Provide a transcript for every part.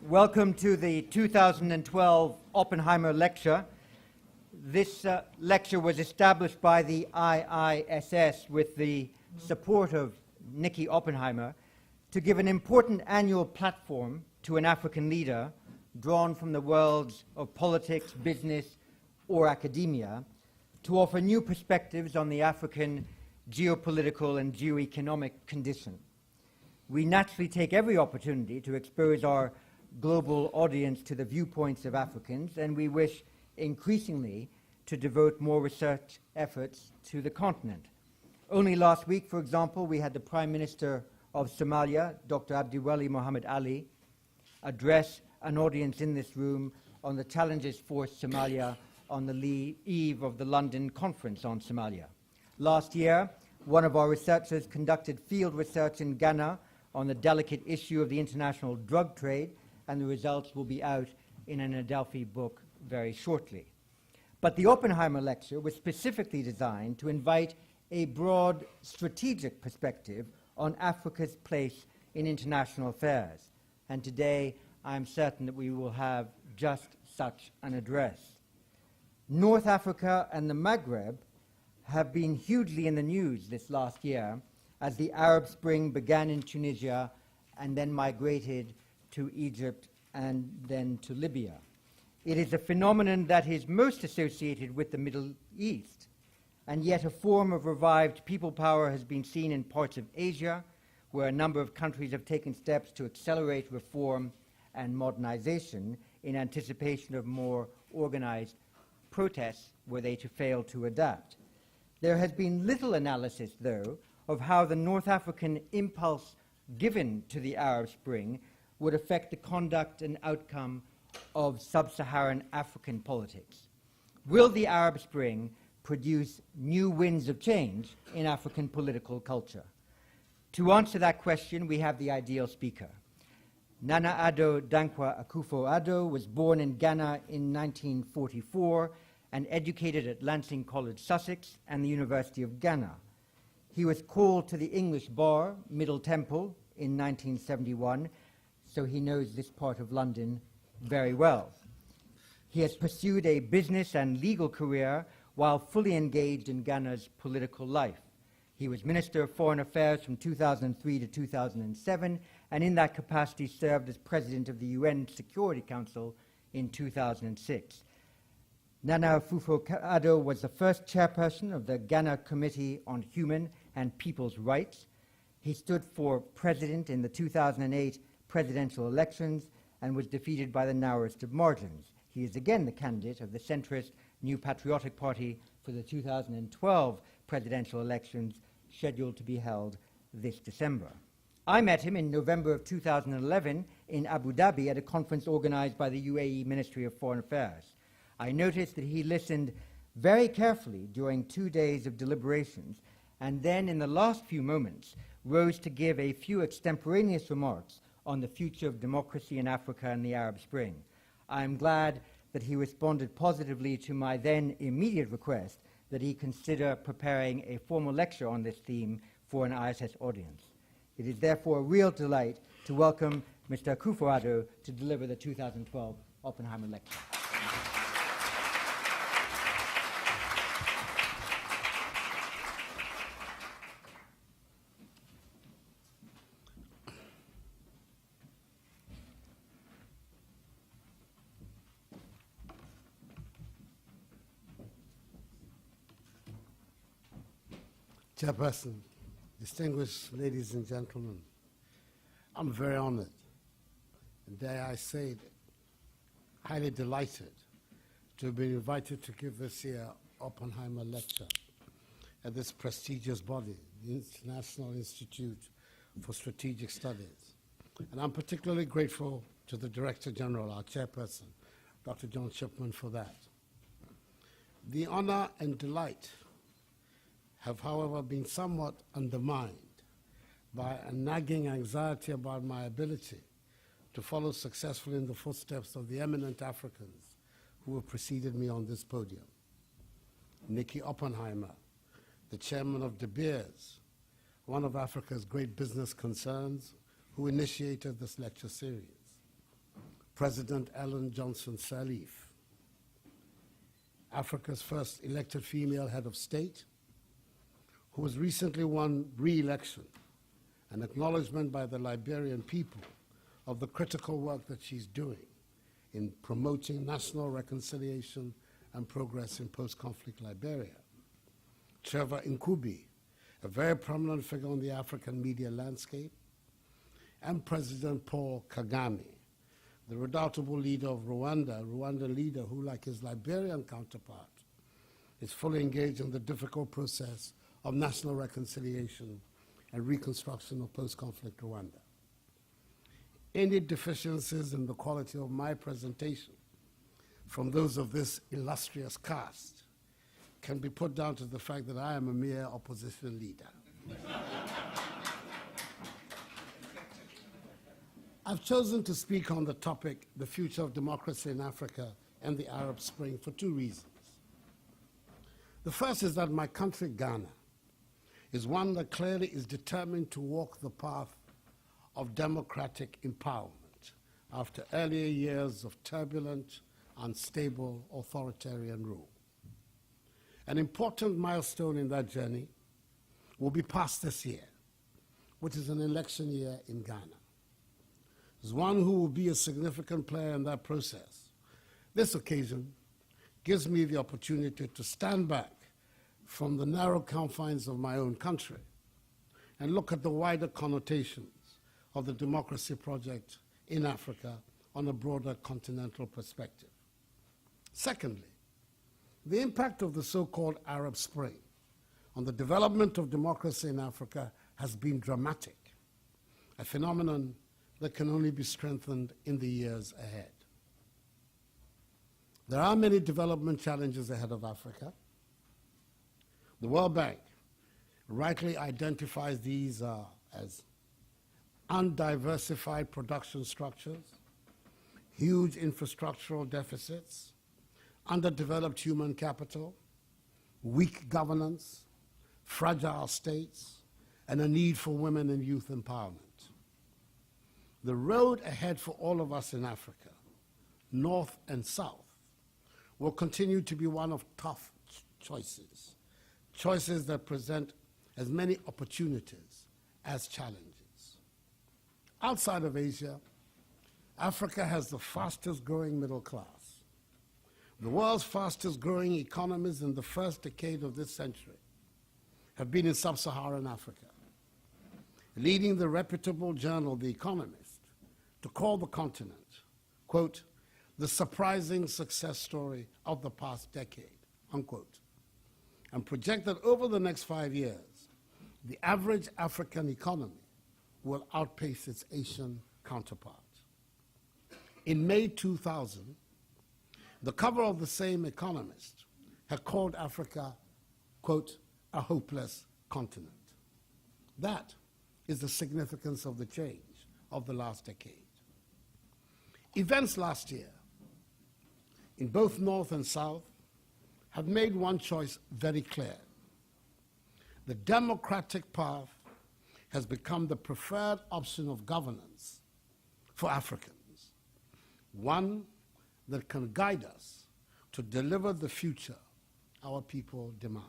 Welcome to the 2012 Oppenheimer Lecture. This lecture was established by the IISS with the support of Nicky Oppenheimer to give an important annual platform to an African leader drawn from the worlds of politics, business, or academia to offer new perspectives on the African geopolitical and geoeconomic condition. We naturally take every opportunity to expose our global audience to the viewpoints of Africans, and we wish increasingly to devote more research efforts to the continent. Only last week, for example, we had the Prime Minister of Somalia, Dr. Abdiweli Mohammed Ali, address an audience in this room on the challenges for Somalia on the eve of the London Conference on Somalia. Last year, one of our researchers conducted field research in Ghana on the delicate issue of the international drug trade, and the results will be out in an Adelphi book very shortly. But the Oppenheimer Lecture was specifically designed to invite a broad strategic perspective on Africa's place in international affairs. And today, I'm certain that we will have just such an address. North Africa and the Maghreb have been hugely in the news this last year as the Arab Spring began in Tunisia and then migrated to Egypt and then to Libya. It is a phenomenon that is most associated with the Middle East, and yet a form of revived people power has been seen in parts of Asia, where a number of countries have taken steps to accelerate reform and modernization in anticipation of more organized protests were they to fail to adapt. There has been little analysis, though, of how the North African impulse given to the Arab Spring would affect the conduct and outcome of sub-Saharan African politics. Will the Arab Spring produce new winds of change in African political culture? To answer that question, we have the ideal speaker. Nana Addo Dankwa Akufo-Addo was born in Ghana in 1944 and educated at Lancing College, Sussex, and the University of Ghana. He was called to the English Bar, Middle Temple, in 1971, so he knows this part of London very well. He has pursued a business and legal career while fully engaged in Ghana's political life. He was Minister of Foreign Affairs from 2003 to 2007, and in that capacity served as President of the UN Security Council in 2006. Nana Akufo-Addo was the first chairperson of the Ghana Committee on Human and People's Rights. He stood for president in the 2008 presidential elections and was defeated by the narrowest of margins. He is again the candidate of the centrist New Patriotic Party for the 2012 presidential elections scheduled to be held this December. I met him in November of 2011 in Abu Dhabi at a conference organized by the UAE Ministry of Foreign Affairs. I noticed that he listened very carefully during 2 days of deliberations, and then in the last few moments rose to give a few extemporaneous remarks on the future of democracy in Africa and the Arab Spring. I am glad that he responded positively to my then immediate request that he consider preparing a formal lecture on this theme for an ISS audience. It is therefore a real delight to welcome Mr. Akufo-Addo to deliver the 2012 Oppenheimer Lecture. Chairperson, distinguished ladies and gentlemen, I'm very honored, and dare I say it, highly delighted to have been invited to give this year Oppenheimer Lecture at this prestigious body, the International Institute for Strategic Studies. And I'm particularly grateful to the Director General, our chairperson, Dr. John Shipman, for that. The honor and delight have, however, been somewhat undermined by a nagging anxiety about my ability to follow successfully in the footsteps of the eminent Africans who have preceded me on this podium. Nicky Oppenheimer, the chairman of De Beers, one of Africa's great business concerns, who initiated this lecture series. President Ellen Johnson Sirleaf, Africa's first elected female head of state, who has recently won re-election, an acknowledgement by the Liberian people of the critical work that she's doing in promoting national reconciliation and progress in post-conflict Liberia. Trevor Nkubi, a very prominent figure on the African media landscape, and President Paul Kagame, the redoubtable leader of Rwanda leader who, like his Liberian counterpart, is fully engaged in the difficult process of national reconciliation and reconstruction of post-conflict Rwanda. Any deficiencies in the quality of my presentation from those of this illustrious cast can be put down to the fact that I am a mere opposition leader. I've chosen to speak on the topic, the future of democracy in Africa and the Arab Spring, for two reasons. The first is that my country, Ghana, is one that clearly is determined to walk the path of democratic empowerment after earlier years of turbulent, unstable, authoritarian rule. An important milestone in that journey will be passed this year, which is an election year in Ghana. As one who will be a significant player in that process, this occasion gives me the opportunity to stand back from the narrow confines of my own country and look at the wider connotations of the democracy project in Africa on a broader continental perspective. Secondly, the impact of the so-called Arab Spring on the development of democracy in Africa has been dramatic, a phenomenon that can only be strengthened in the years ahead. There are many development challenges ahead of Africa. The World Bank rightly identifies these as undiversified production structures, huge infrastructural deficits, underdeveloped human capital, weak governance, fragile states, and a need for women and youth empowerment. The road ahead for all of us in Africa, North and South, will continue to be one of tough choices, choices that present as many opportunities as challenges. Outside of Asia, Africa has the fastest growing middle class. The world's fastest growing economies in the first decade of this century have been in sub-Saharan Africa, leading the reputable journal The Economist to call the continent, quote, the surprising success story of the past decade, unquote, and project that over the next 5 years, the average African economy will outpace its Asian counterpart. In May 2000, the cover of the same Economist had called Africa, quote, a hopeless continent. That is the significance of the change of the last decade. Events last year in both North and South have made one choice very clear. The democratic path has become the preferred option of governance for Africans, one that can guide us to deliver the future our people demand.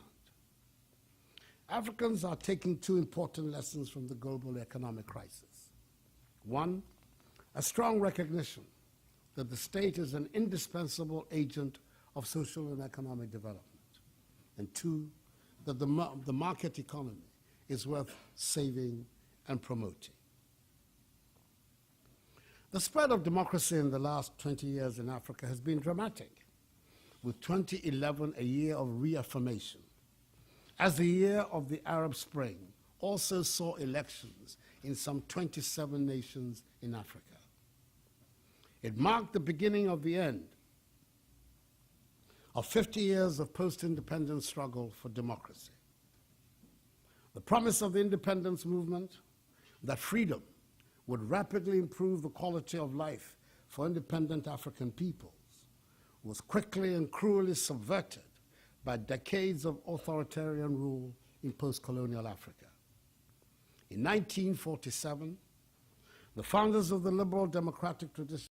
Africans are taking two important lessons from the global economic crisis. One, a strong recognition that the state is an indispensable agent of social and economic development. And two, that the market economy is worth saving and promoting. The spread of democracy in the last 20 years in Africa has been dramatic, with 2011 a year of reaffirmation, as the year of the Arab Spring also saw elections in some 27 nations in Africa. It marked the beginning of the end of 50 years of post-independence struggle for democracy. The promise of the independence movement that freedom would rapidly improve the quality of life for independent African peoples was quickly and cruelly subverted by decades of authoritarian rule in post-colonial Africa. In 1947, the founders of the liberal democratic tradition